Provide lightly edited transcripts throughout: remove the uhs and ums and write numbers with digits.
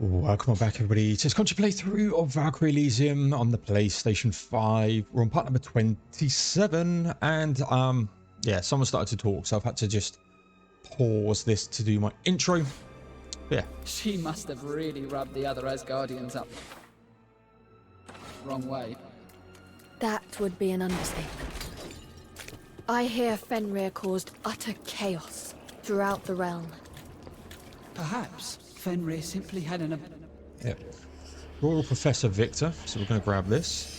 Welcome back, everybody, to this country playthrough of Valkyrie Elysium on the PlayStation 5. We're on part number 27, and yeah, someone started to talk, so I've had to just pause this to do my intro. Yeah. She must have really rubbed the other Asgardians up wrong way. That would be an understatement. I hear Fenrir caused utter chaos throughout the realm. Perhaps Fenrir simply had an... Yep. Royal Professor Victor, so we're going to grab this.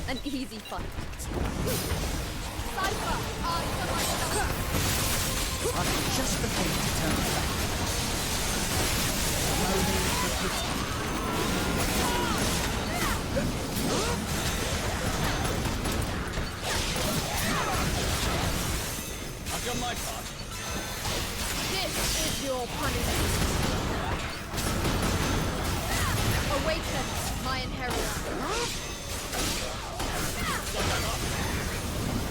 An easy fight. I've just the thing to turn back. No need for pity. I've done my part. This is your punishment. Awaken, my Einherjar.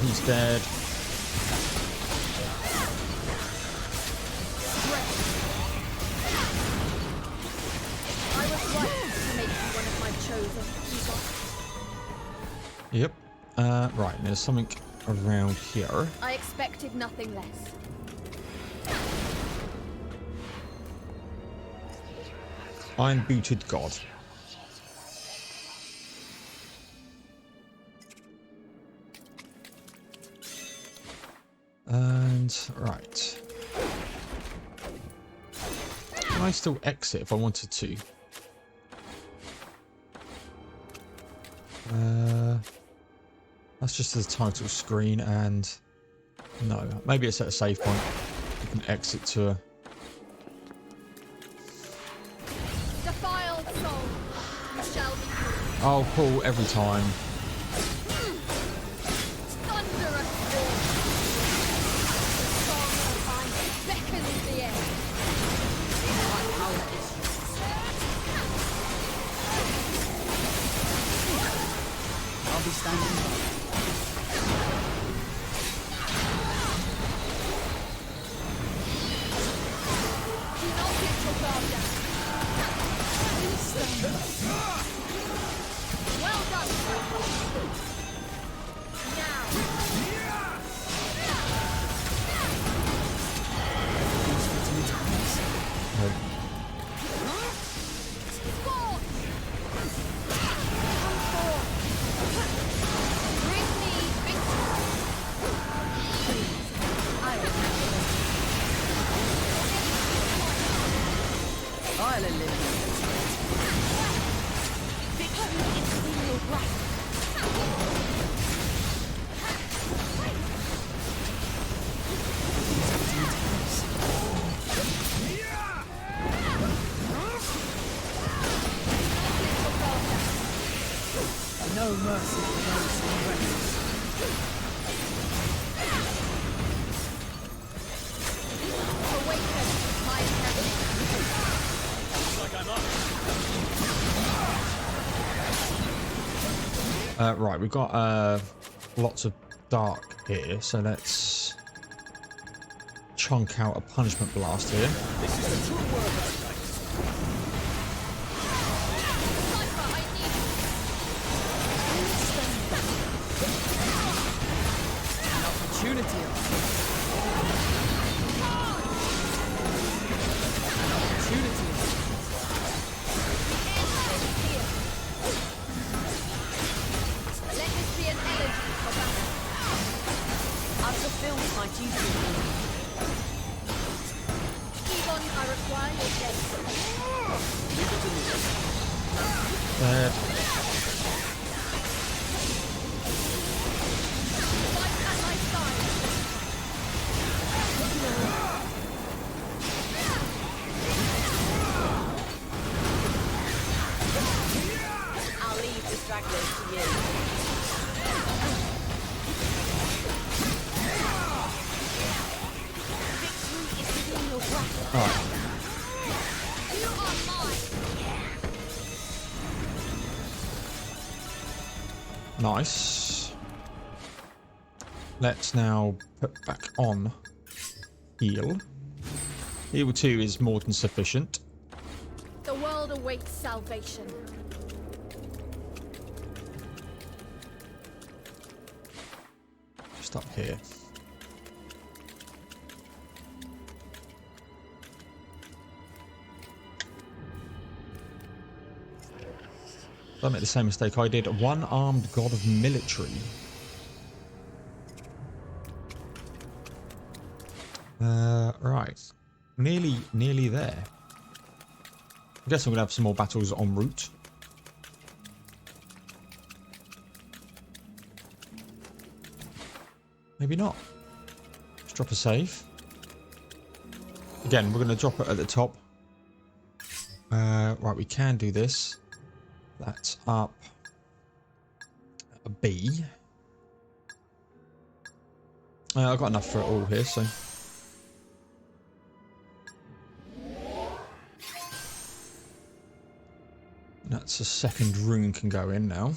He's dead. I was right to make you one of my chosen people. Yep. Right, there's something around here. I expected nothing less. Iron Booted God. And right, can I still exit if I wanted to? That's just the title screen, and no, maybe it's at a save point. You can exit to a... Defiled soul, you shall be free. Oh, cool, every time. Thunderous storm. The song of ice beckons the air. I'll be standing by. Do not let your guard down. Well done, Soar. Now. No. Scorch! Come forth. Bring me victory. I I'll eliminate. victory is within your grasp. No mercy for those who reckless. Awaken, my inheritance. Like I'm up. Right, we've got lots of dark here, so let's chunk out a punishment blast here. This is the true word of Cypher, I need an opportunity. An opportunity. here. Let this be an elegy for battle. I've fulfilled my duty. Even I require your death. Dead. Fight at my side. I'll leave the stragglers to you. Victory is within your grasp. Alright. Nice. Let's now put back on heal. Heal 2 is more than sufficient. The world awaits salvation. Just up here. Don't make the same mistake I did. One-armed god of military. Right. Nearly there. I guess I'm going to have some more battles en route. Maybe not. Let's drop a save. Again, we're going to drop it at the top. Right, we can do this. That's up a B. I've got enough for it all here, so. That's a second rune can go in now.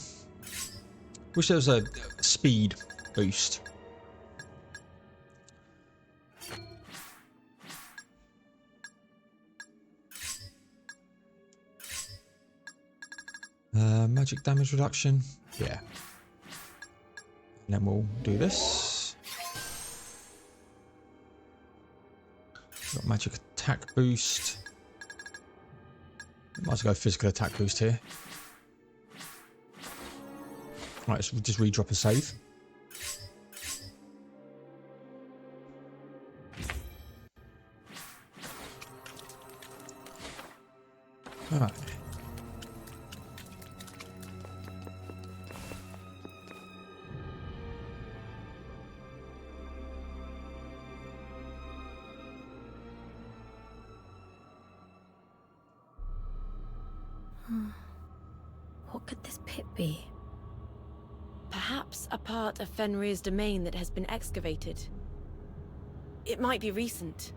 Wish there was a speed boost. Magic damage reduction. Yeah. And then we'll do this. Got magic attack boost. Might as well go physical attack boost here. Right, so we'll just re-drop a save. Alright. What could this pit be? Perhaps a part of Fenrir's domain that has been excavated. It might be recent.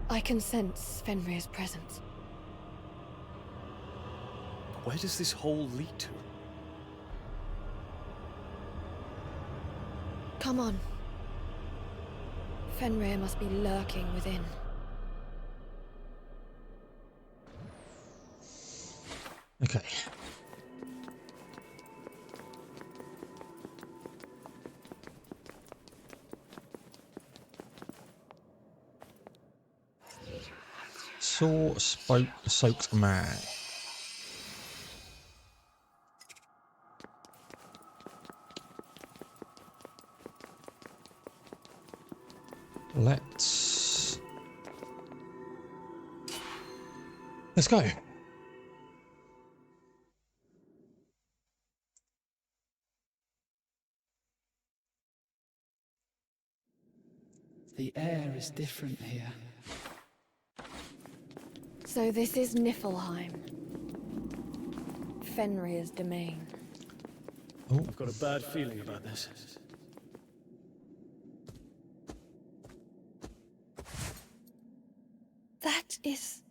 I can sense Fenrir's presence. But where does this hole lead to? Come on. Fenrir must be lurking within. Okay. Soaked man. Let's go. The air is different here. So this is Niflheim. Fenrir's domain. Oh, I've got a bad feeling about this. That is...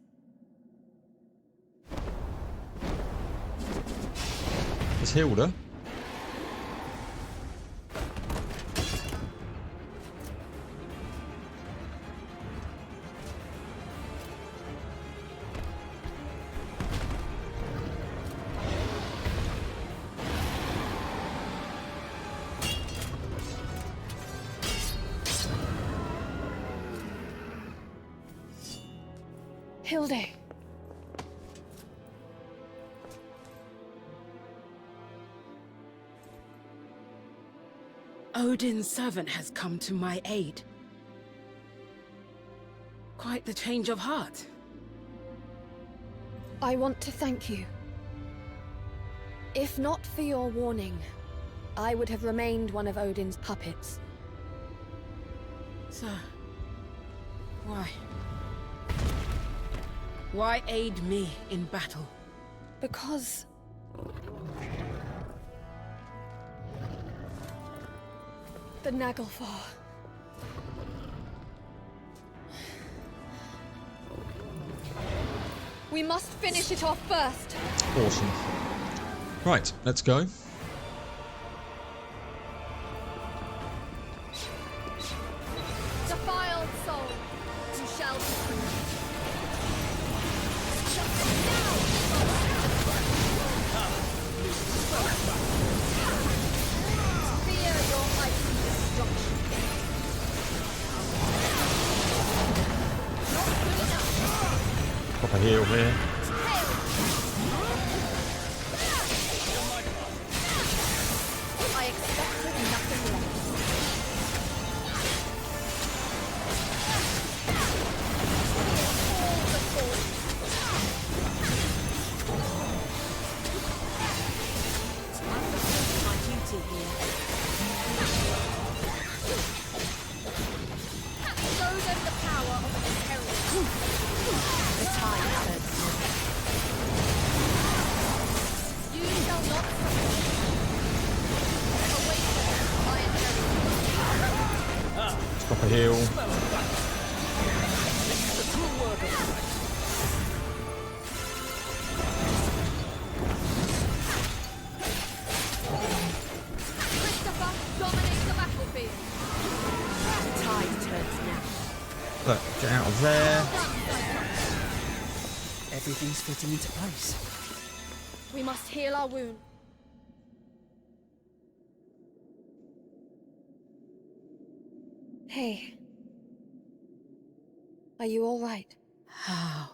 it's Hilda. Hilde. Odin's servant has come to my aid. Quite the change of heart. I want to thank you. If not for your warning, I would have remained one of Odin's puppets. Sir, why? Why aid me in battle? Because... the Naglfar. We must finish it off first. Awesome. Right, let's go. Defiled soul, you shall be free. Fear your mighty destruction. Not good enough. Pop a heal here. I expected nothing less. All the force. My duty here. Show them the power of the herald. The tide turns now. You shall not suffer. Awaken, my herald. Let's pop a heal. Christopher, dominate the battlefield. The tide turns now. Look, get out of there. Everything's fitting into place. We must heal our wound. Hey. Are you all right? How?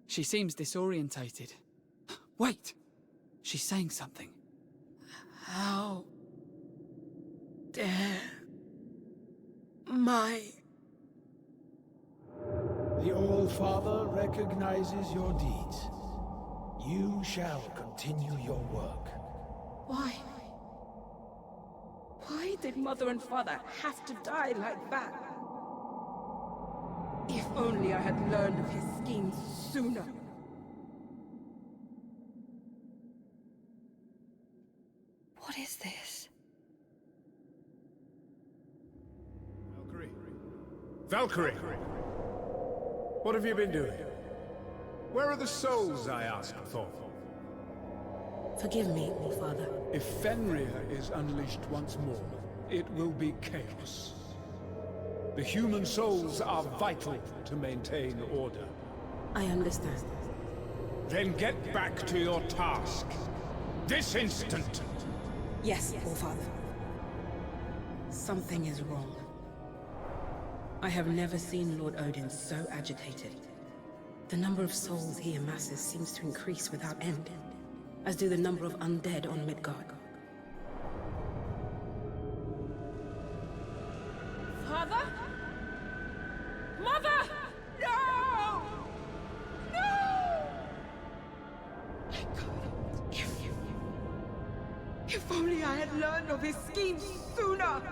She seems disorientated. Wait! She's saying something. How dare my... The All-Father recognizes your deeds. You shall continue your work. Why? Why did Mother and Father have to die like that? If only I had learned of his schemes sooner. What is this? Valkyrie. Valkyrie! What have you been doing? Where are the souls I asked for? Forgive me, All-Father. If Fenrir is unleashed once more, it will be chaos. The human souls are vital to maintain order. I understand. Then get back to your task. This instant! Yes, All-Father. Something is wrong. I have never seen Lord Odin so agitated. The number of souls he amasses seems to increase without end, as do the number of undead on Midgard. Father? Mother! No! No! I couldn't. If only I had learned of his schemes sooner!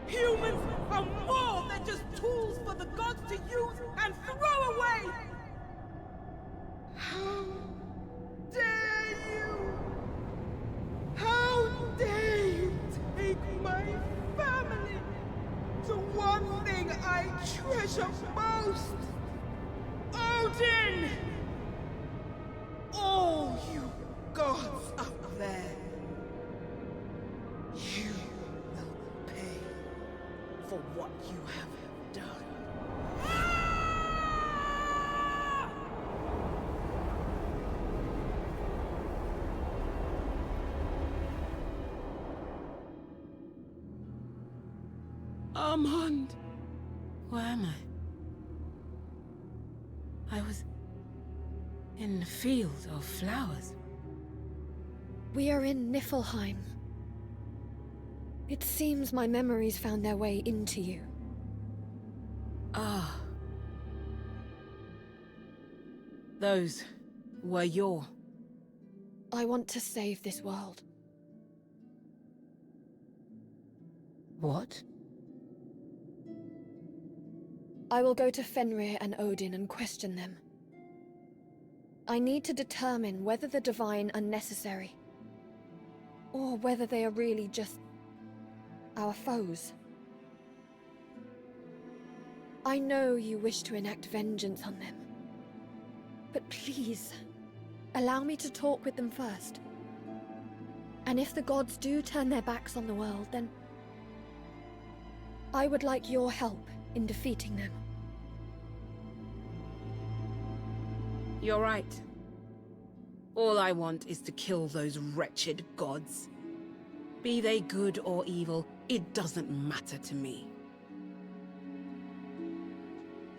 Humans are more than just tools for the gods to use and throw away! How dare you? How dare you take my family? The one thing I treasure most! Odin! All you gods up there, you will pay for what you have done. Armand! Where am I? I was in the field of flowers. We are in Niflheim. It seems my memories found their way into you. Ah. Those were your... I want to save this world. What? I will go to Fenrir and Odin and question them. I need to determine whether the Divine are necessary, or whether they are really just our foes. I know you wish to enact vengeance on them, But please, allow me to talk with them first. And if the gods do turn their backs on the world, then I would like your help in defeating them. You're right. All I want is to kill those wretched gods. Be they good or evil, it doesn't matter to me.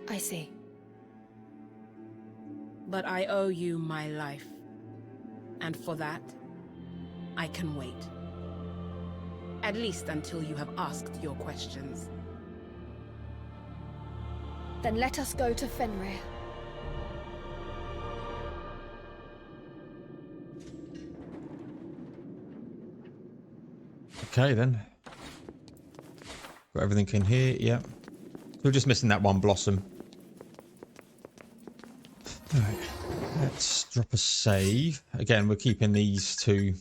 I see. But I owe you my life. And for that, I can wait. At least until you have asked your questions. Then let us go to Fenrir. Okay then. Got everything in here, yep. We're just missing that one blossom. Alright, let's drop a save. Again, we're keeping these two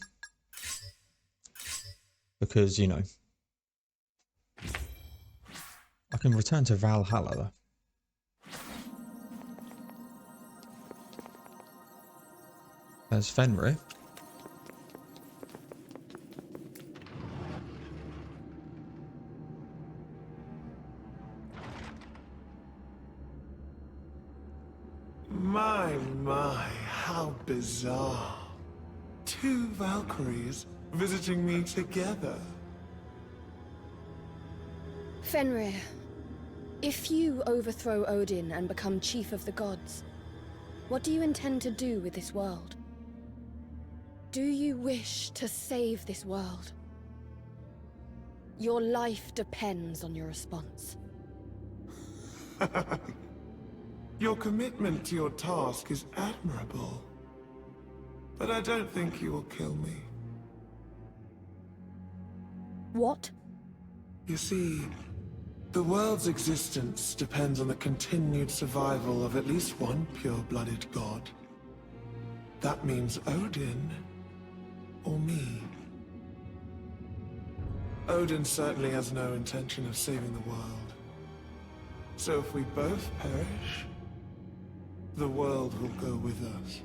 because, you know, I can return to Valhalla though. There's Fenrir. My, how bizarre. Two Valkyries visiting me together. Fenrir, if you overthrow Odin and become chief of the gods, what do you intend to do with this world? Do you wish to save this world? Your life depends on your response. Your commitment to your task is admirable. But I don't think you will kill me. What? You see, the world's existence depends on the continued survival of at least one pure-blooded god. That means Odin, or me. Odin certainly has no intention of saving the world. So if we both perish, the world will go with us.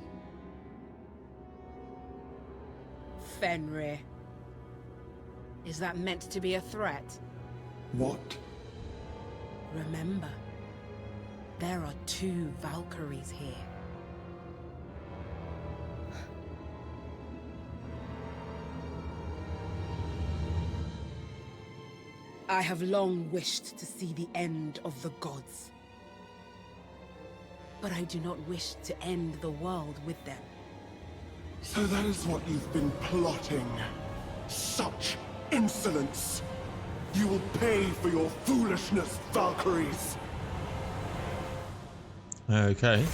Fenrir. Is that meant to be a threat? What? Remember, there are two Valkyries here. I have long wished to see the end of the gods. But I do not wish to end the world with them. So that is what you've been plotting. Such insolence! You will pay for your foolishness, Valkyries! Okay.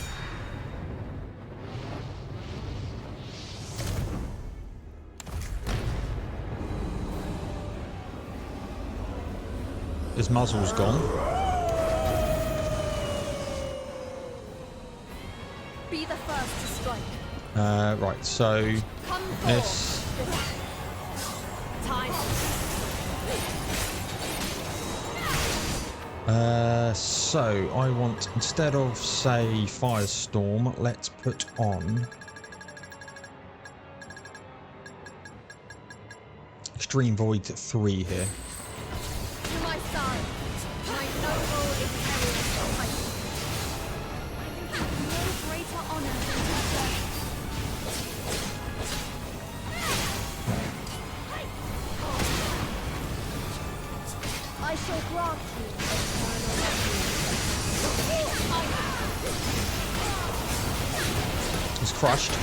His muzzle's gone. Be the first to strike. Right, so Come this. Time. So I want, instead of say Firestorm, let's put on Extreme Void 3 here. To my side, my noble imperious Almighty. I can have no greater honor than to serve. I shall grant you eternal refuge. It's crushed.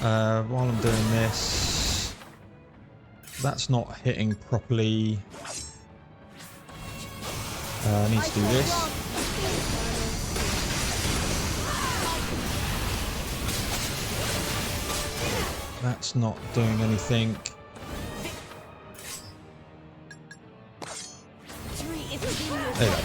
While I'm doing this, that's not hitting properly. I need to do this. That's not doing anything. There you go.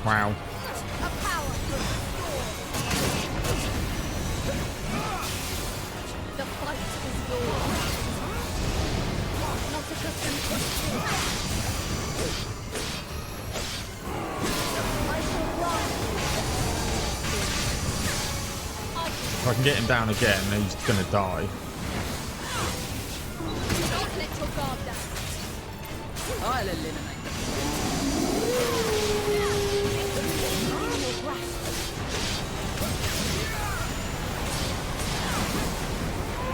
Wow. A power the fight is yours. Not accustomed to I shall run. If I can get him down again, he's gonna die. Do not let your guard down. I'll eliminate them.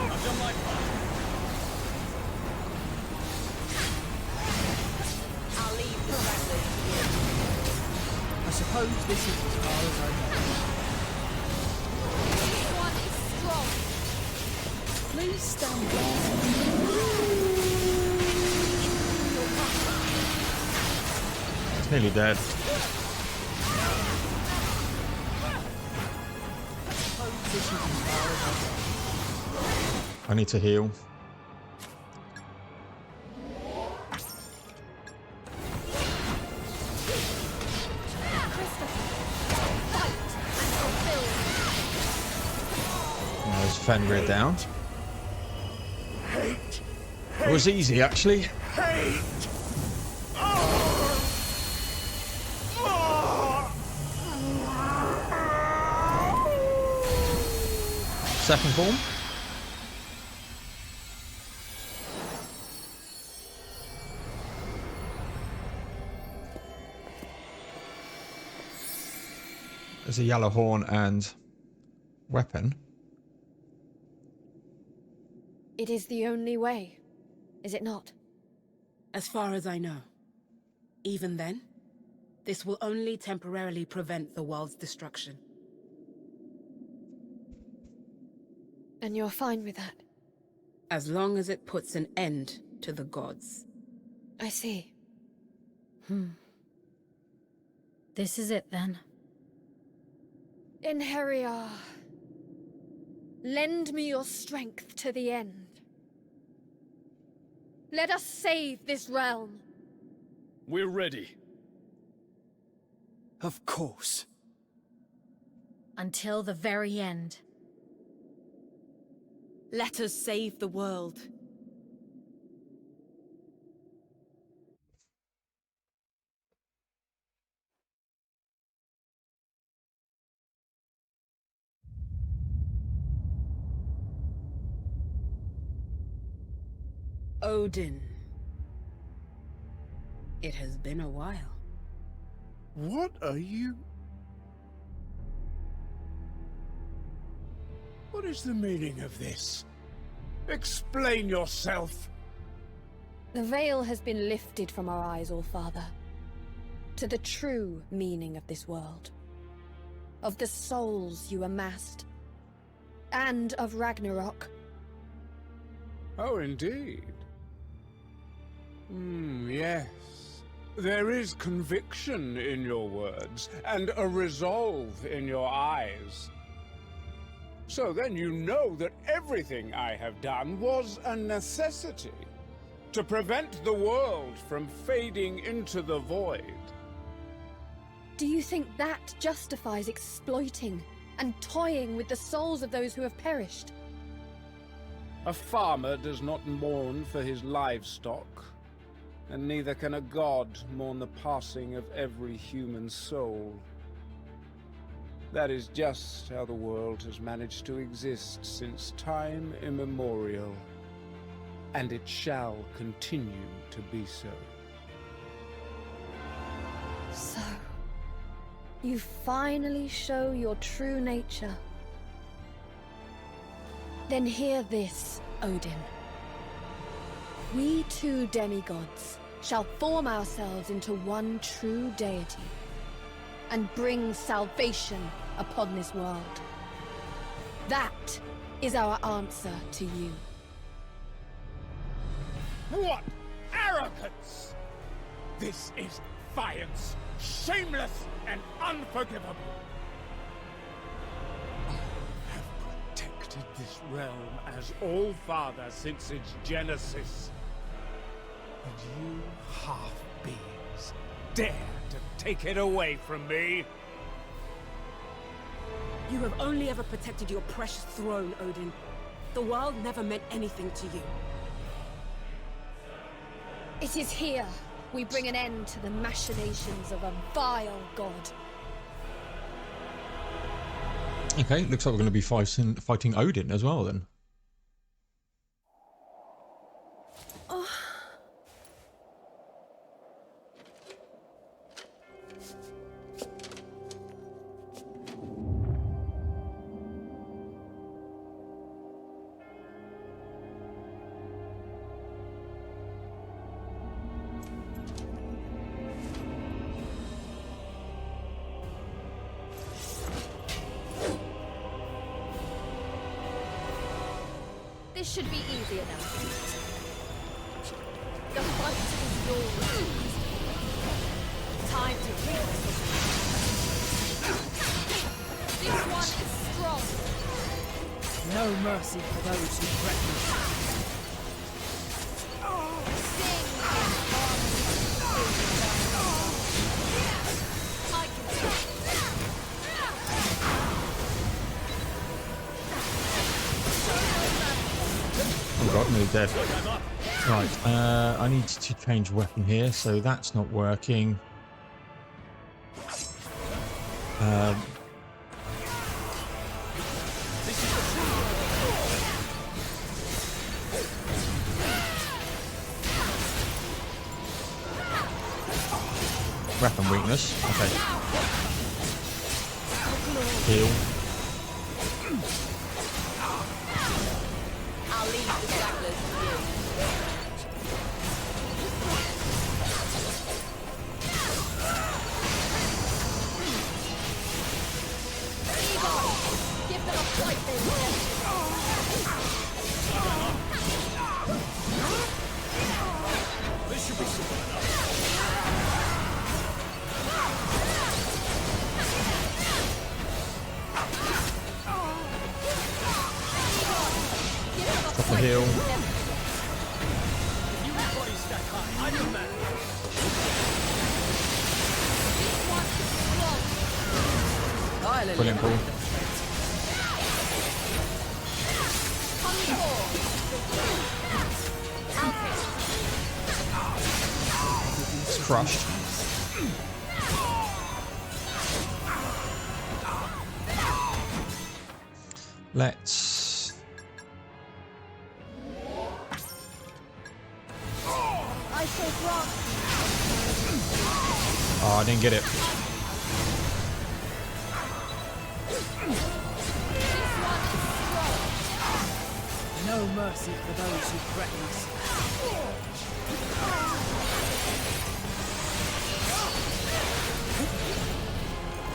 I've done my part. I'll leave the rest of I suppose this is as far as I go. One is strong. Please stand down. He's nearly dead. I need to heal. There's Fenrir down. It was easy, actually. Second form. There's a yellow horn and weapon. It is the only way, is it not? As far as I know. Even then, this will only temporarily prevent the world's destruction. And you're fine with that? As long as it puts an end to the gods. I see. This is it then. Einherjar, lend me your strength to the end. Let us save this realm. We're ready. Of course. Until the very end. Let us save the world. Odin. It has been a while. What are you? What is the meaning of this? Explain yourself. The veil has been lifted from our eyes, All-Father, to the true meaning of this world, of the souls you amassed, and of Ragnarok. Oh, indeed. Yes. There is conviction in your words, and a resolve in your eyes. So then you know that everything I have done was a necessity, to prevent the world from fading into the void. Do you think that justifies exploiting and toying with the souls of those who have perished? A farmer does not mourn for his livestock, and neither can a god mourn the passing of every human soul. That is just how the world has managed to exist since time immemorial, and it shall continue to be so. So, you finally show your true nature. Then hear this, Odin. We two demigods shall form ourselves into one true deity, and bring salvation upon this world. That is our answer to you. What arrogance! This is defiance, shameless and unforgivable. I have protected this realm as All-Father since its genesis. And you half-beings dare to take it away from me. You have only ever protected your precious throne, Odin. The world never meant anything to you. It is here we bring an end to the machinations of a vile god. Okay, looks like we're going to be fighting Odin as well then. This should be easier now. The fight is yours. Time to heal. This one is strong. No mercy for those who threaten. Sing in harmony. I can Oh god, nearly dead. Right, I need to change weapon here, so that's not working. Weapon weakness. Okay. Heal. I'll leave the stragglers to you. give them a flight they want. This should be simple enough. Drop the heal. If you body stack high, I'm your man. Brilliant, Paul. It's crushed. Let's... I shall grant. Oh, I didn't get it. No mercy for those who threaten us.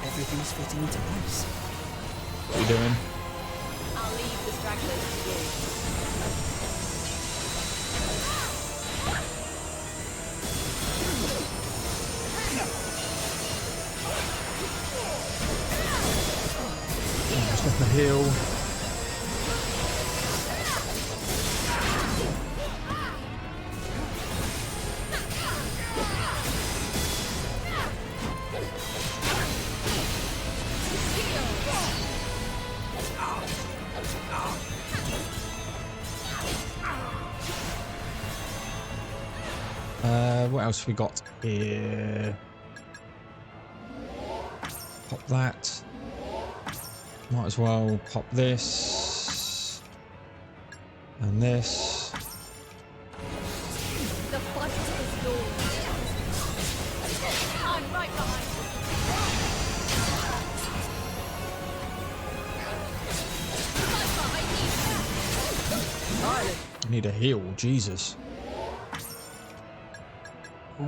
Everything's fitting into place. What are you doing? I'll leave the stragglers to you. Just up the heal. What else we got here? Pop that. Might as well pop this. And this. The fight is yours. I'm right behind you. I need a heal, Jesus.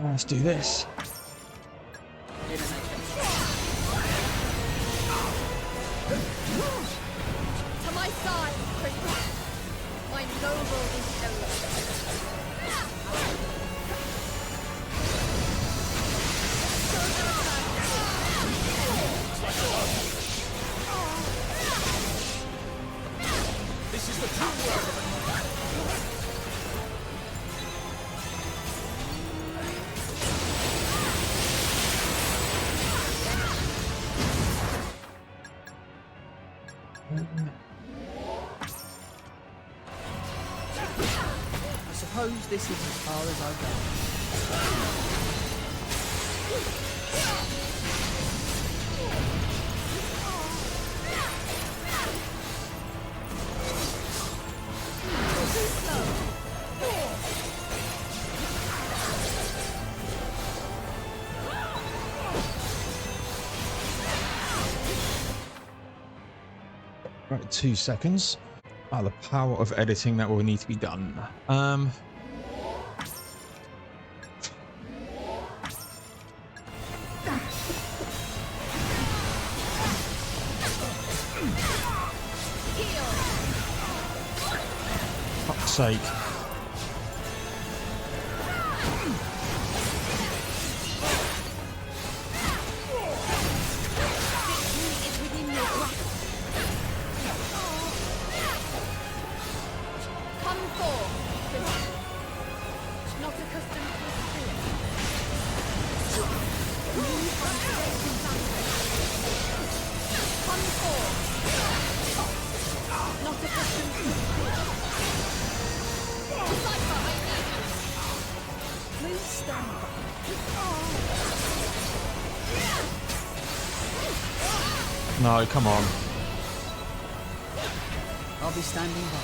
Let's do this. To my side, Christmas. My noble inherit. This is the true work of it. I suppose this is as far as I go. Right, 2 seconds. The power of editing that will need to be done. Fuck's sake. No, come on. I'll be standing by.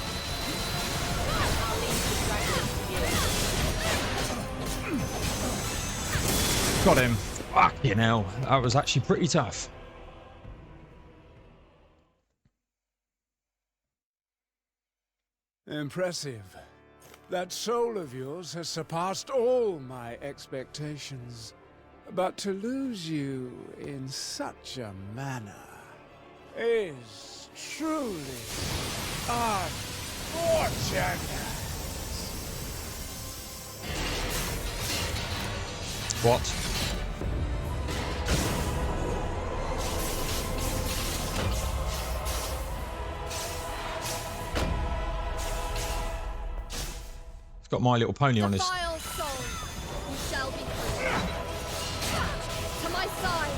Got him. Fucking hell. That was actually pretty tough. Impressive. That soul of yours has surpassed all my expectations. But to lose you in such a manner is truly unfortunate. What? It's got My Little Pony on his. Vile soul, you shall be free. To my side,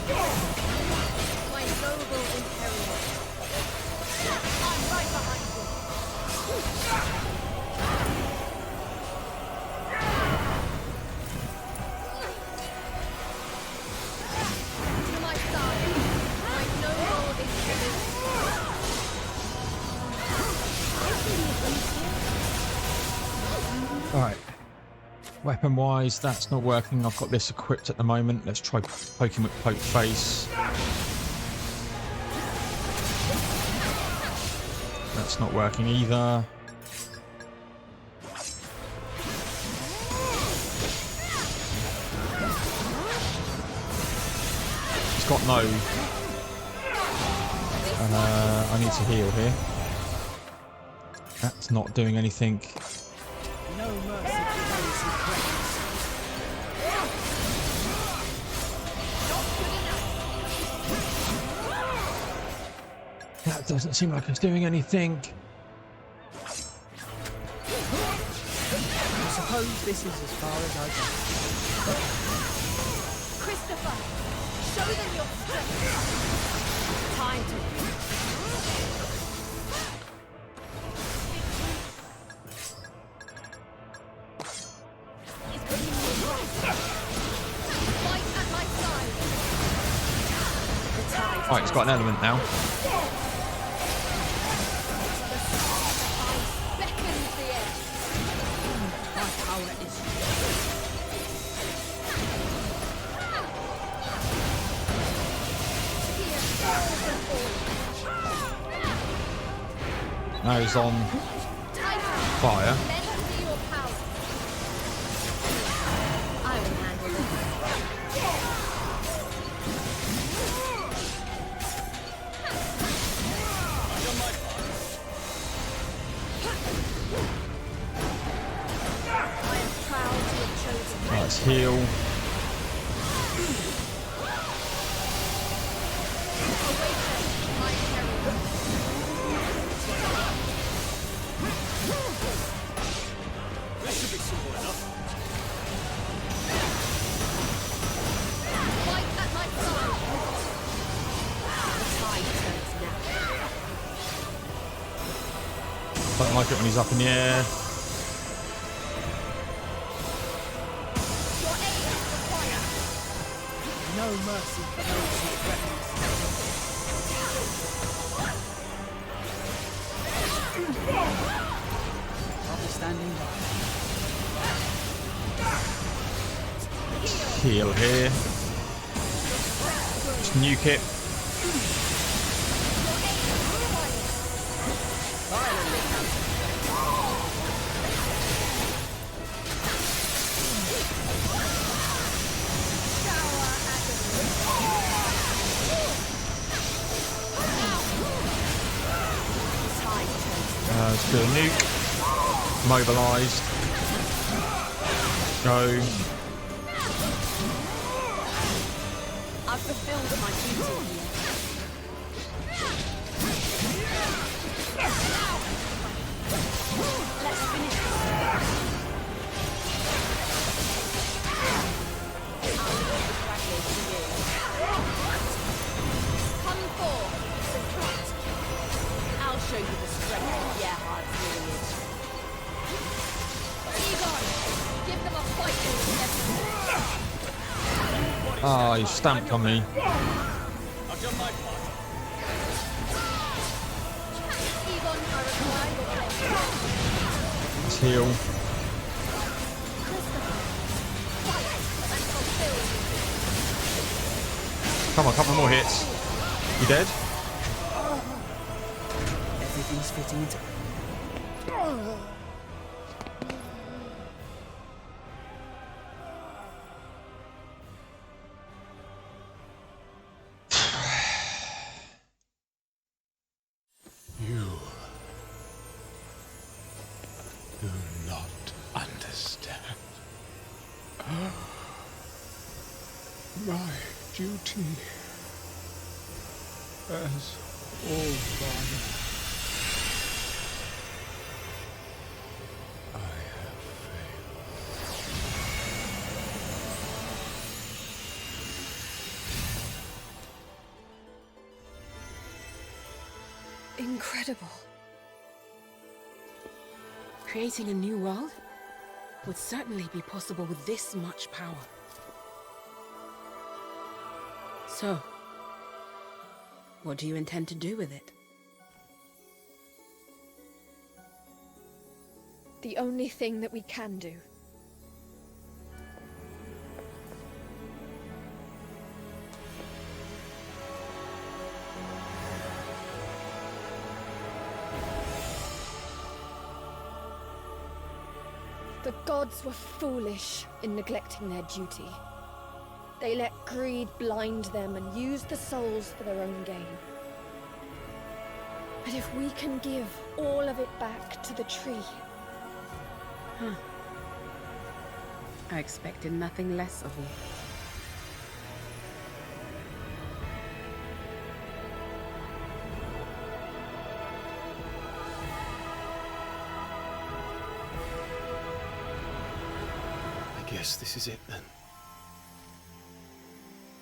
my noble imperial. I'm right behind you. To my side, my noble imperial. Alright. Weapon wise, that's not working. I've got this equipped at the moment. Let's try poking with poke face. That's not working either. It's got no. I need to heal here. That's not doing anything. No mercy to those who pray. That doesn't seem like it's doing anything. I suppose this is as far as I go. Christopher, show them your strength. Time to Right, it's got an element now. Now he's on fire. Let's heal. Don't like it when he's up in the air. no mercy for those who threaten us. I'll be standing by. Heal here. Just nuke it. Let's do a nuke. Mobilised. Go. I've fulfilled my duty here. Let's finish this. Come forth, St. I'll show you the strength of Gerhard's lineage. Egon, give them a fight to the Ah, he stamped on me. I've done my part. Egon, I require your blessing. Let's heal. Come on, a couple more hits. You dead? Everything's fitting into... You do not understand. My duty as All-Father. I have failed. Incredible. Creating a new world would certainly be possible with this much power. So, what do you intend to do with it? The only thing that we can do. The gods were foolish in neglecting their duty. They let greed blind them and used the souls for their own gain. But if we can give all of it back to the tree... Huh. I expected nothing less of you. I guess this is it then.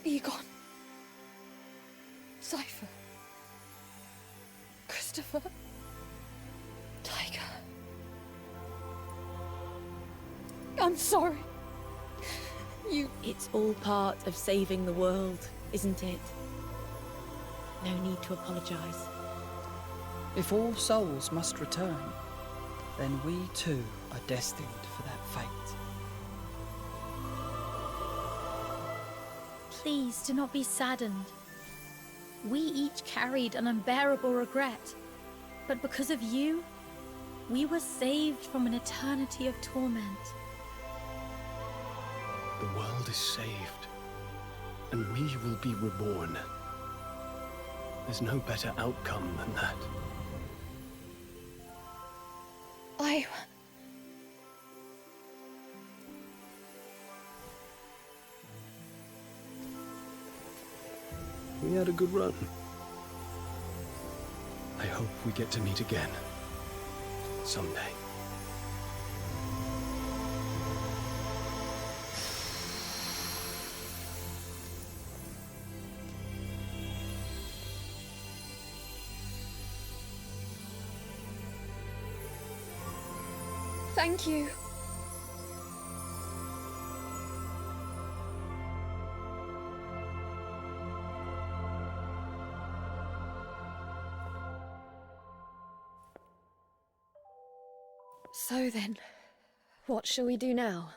Egon. Cypher. Christopher. Tiger. I'm sorry. It's all part of saving the world, isn't it? No need to apologize. If all souls must return, then we too are destined for that fate. Please do not be saddened. We each carried an unbearable regret, but because of you, we were saved from an eternity of torment. The world is saved, and we will be reborn. There's no better outcome than that. We had a good run. I hope we get to meet again. Someday. Thank you. So then, what shall we do now?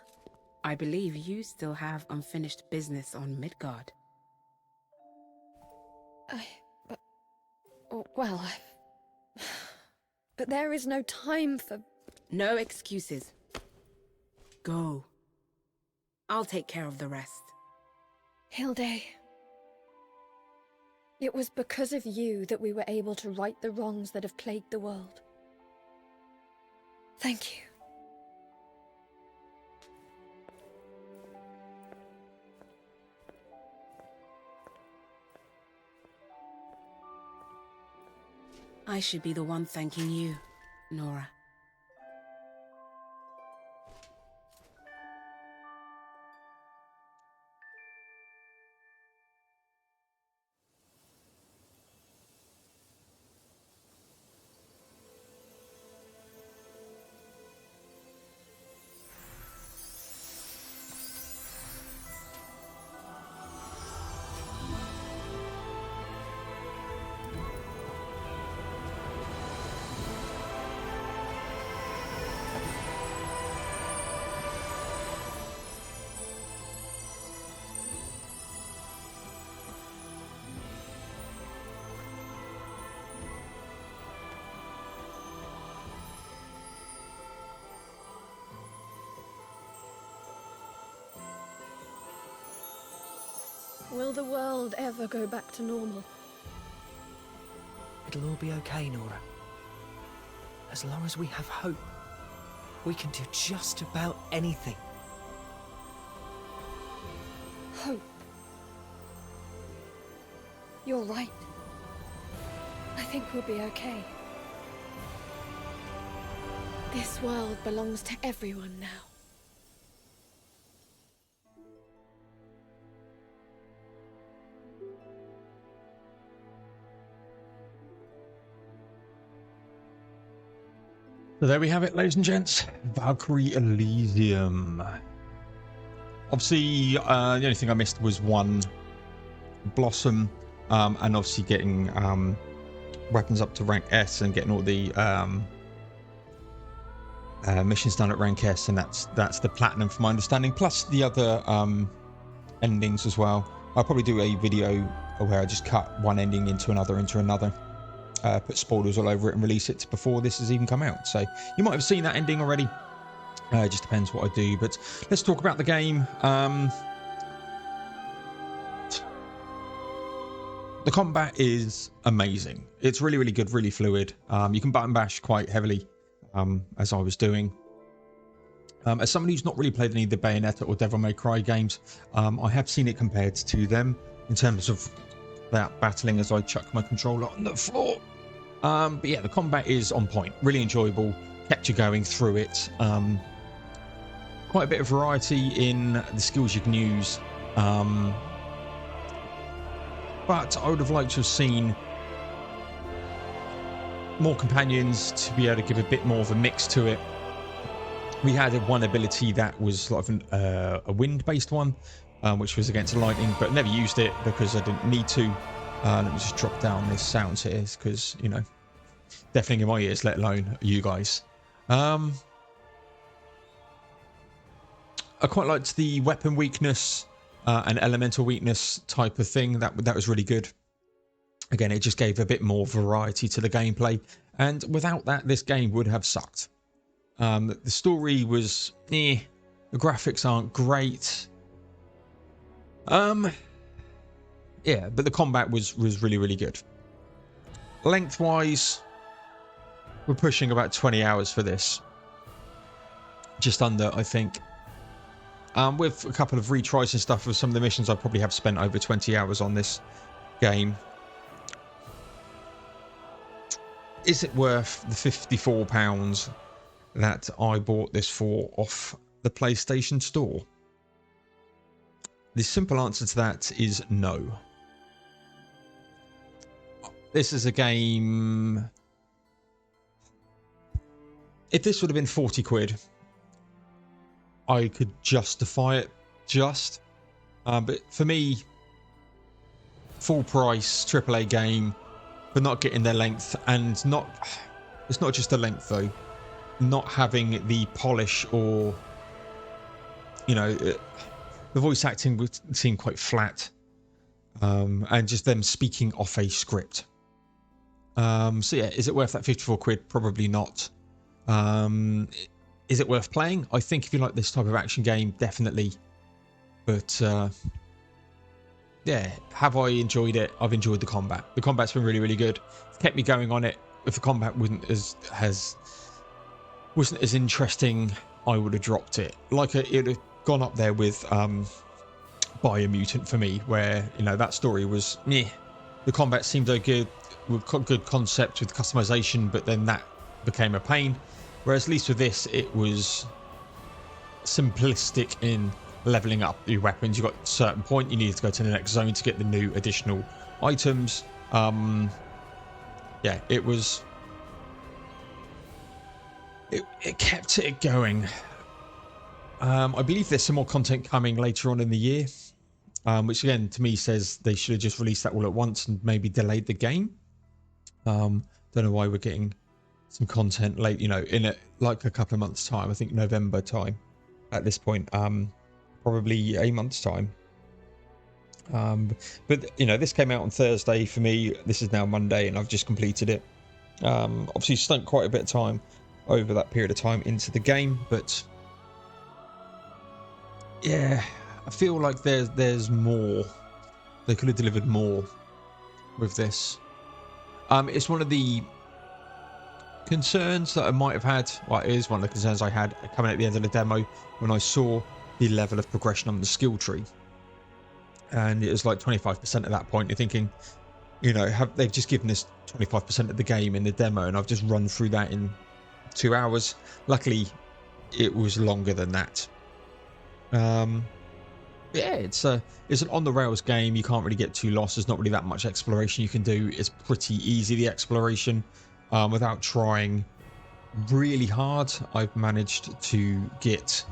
I believe you still have unfinished business on Midgard. Well, but there is no time for... No excuses. Go. I'll take care of the rest. Hilde, it was because of you that we were able to right the wrongs that have plagued the world. Thank you. I should be the one thanking you, Nora. Will the world ever go back to normal? It'll all be okay, Nora. As long as we have hope, we can do just about anything. Hope. You're right. I think we'll be okay. This world belongs to everyone now. So there we have it, ladies and gents. Valkyrie Elysium. Obviously, the only thing I missed was one Blossom, and obviously getting weapons up to rank S and getting all the missions done at rank S, and that's the platinum from my understanding, plus the other endings as well. I'll probably do a video where I just cut one ending into another, put spoilers all over it and release it before this has even come out. So you might have seen that ending already. It just depends what I do. But let's talk about the game. The combat is amazing. It's really, really good, really fluid. You can button bash quite heavily, as I was doing. As someone who's not really played any of the Bayonetta or Devil May Cry games, I have seen it compared to them in terms of that battling as I chuck my controller on the floor. But yeah, the combat is on point, really enjoyable, kept you going through it. Quite a bit of variety in the skills you can use. But I would have liked to have seen more companions to be able to give a bit more of a mix to it. We had one ability that was sort of a wind-based one, which was against lightning, but never used it because I didn't need to. Let me just drop down this sounds here because, you know, deafening in my ears, let alone you guys. I quite liked the weapon weakness and elemental weakness type of thing. That was really good. Again, it just gave a bit more variety to the gameplay, and without that, this game would have sucked. The story was the graphics aren't great. Yeah, but the combat was really, really good. Lengthwise, we're pushing about 20 hours for this. Just under, I think. With a couple of retries and stuff of some of the missions, I probably have spent over 20 hours on this game. Is it worth the £54 that I bought this for off the PlayStation Store? The simple answer to that is no. This is a game... If this would have been 40 quid, I could justify it but for me, full price AAA game, but not getting their length, and it's not just the length though. not having the polish, or you know, the voice acting would seem quite flat, and just them speaking off a script. So yeah, is it worth that 54 quid? Probably not. Is it worth playing? I think if you like this type of action game, definitely. But yeah, have I enjoyed it? I've enjoyed the combat. The combat's been really, really good. It's kept me going on it. If the combat wasn't as interesting, I would have dropped it. Like it would have gone up there with Biomutant for me, where you know that story was meh. The combat seemed good, with good concept with customization, but then that became a pain. Whereas at least with this, it was simplistic in leveling up your weapons. You got a certain point, you needed to go to the next zone to get the new additional items. Yeah, it was. It kept it going. I believe there's some more content coming later on in the year, which again to me says they should have just released that all at once and maybe delayed the game. Don't know why we're getting some content late, you know, in like a couple of months' time. I think November time at this point, probably a month's time. But you know, this came out on Thursday for me. This is now Monday, and I've just completed it. Obviously, spent quite a bit of time over that period of time into the game, but yeah, I feel like there's more. They could have delivered more with this. It's one of the concerns that I might have had. Well, it is one of the concerns I had coming at the end of the demo when I saw the level of progression on the skill tree, and it was like 25% at that point. You're thinking, you know, they've just given us 25% of the game in the demo, and I've just run through that in 2 hours. Luckily, it was longer than that. Yeah, it's an on the rails game. You can't really get too lost. There's not really that much exploration you can do. It's pretty easy, the exploration, without trying really hard. I've managed to get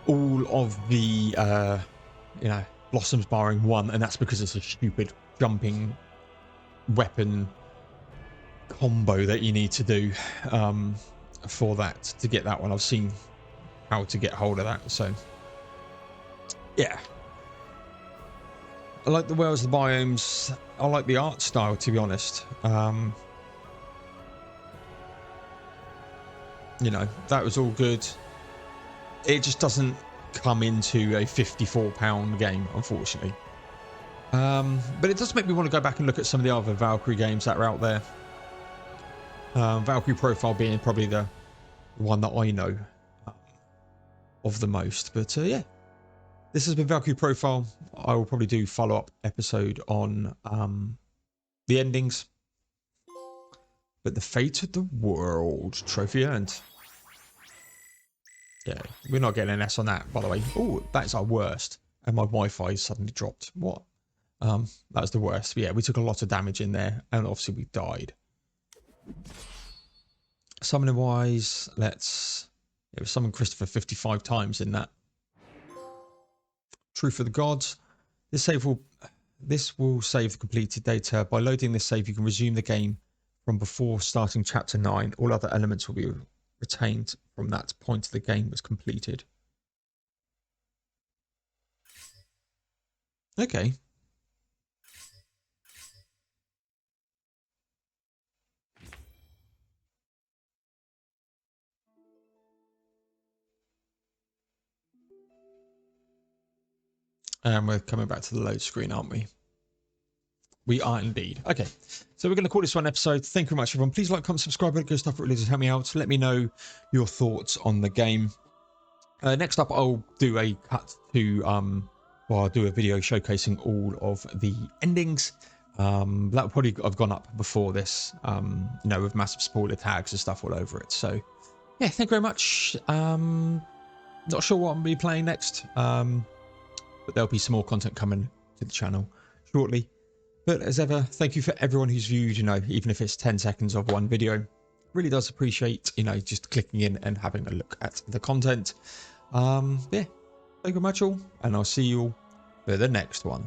all of the you know, blossoms barring one, and that's because it's a stupid jumping weapon combo that you need to do for that to get that one. I've seen how to get hold of that, so yeah, I like the worlds, the biomes. I like the art style, to be honest. You know, that was all good. It just doesn't come into a £54 game, unfortunately. But it does make me want to go back and look at some of the other Valkyrie games that are out there. Valkyrie Profile being probably the one that I know of the most. But yeah, this has been Valkyrie Profile. I will probably do follow-up episode on the endings. But the fate of the world, trophy earned. Yeah, we're not getting an S on that, by the way. Oh, that's our worst. And my Wi-Fi suddenly dropped. What? That was the worst. But yeah, we took a lot of damage in there, and obviously we died. Summoning wise, let's... It was summoned Christopher 55 times in that. Truth of the Gods. This will save the completed data. By loading this save, you can resume the game from before starting chapter 9. All other elements will be retained from that point the game was completed. Okay. And we're coming back to the load screen, aren't we? We are indeed. Okay, so we're going to call this one episode. Thank you very much, everyone. Please like, comment, subscribe, all that good stuff. It really does help me out. Let me know your thoughts on the game. Next up, I'll do a cut to, well, I'll do a video showcasing all of the endings. That will probably have gone up before this, you know, with massive spoiler tags and stuff all over it. So, yeah, thank you very much. Not sure what I'm going to be playing next, but there'll be some more content coming to the channel shortly. But as ever, thank you for everyone who's viewed, you know, even if it's 10 seconds of one video. Really does appreciate, you know, just clicking in and having a look at the content. Yeah, thank you very much all, and I'll see you all for the next one.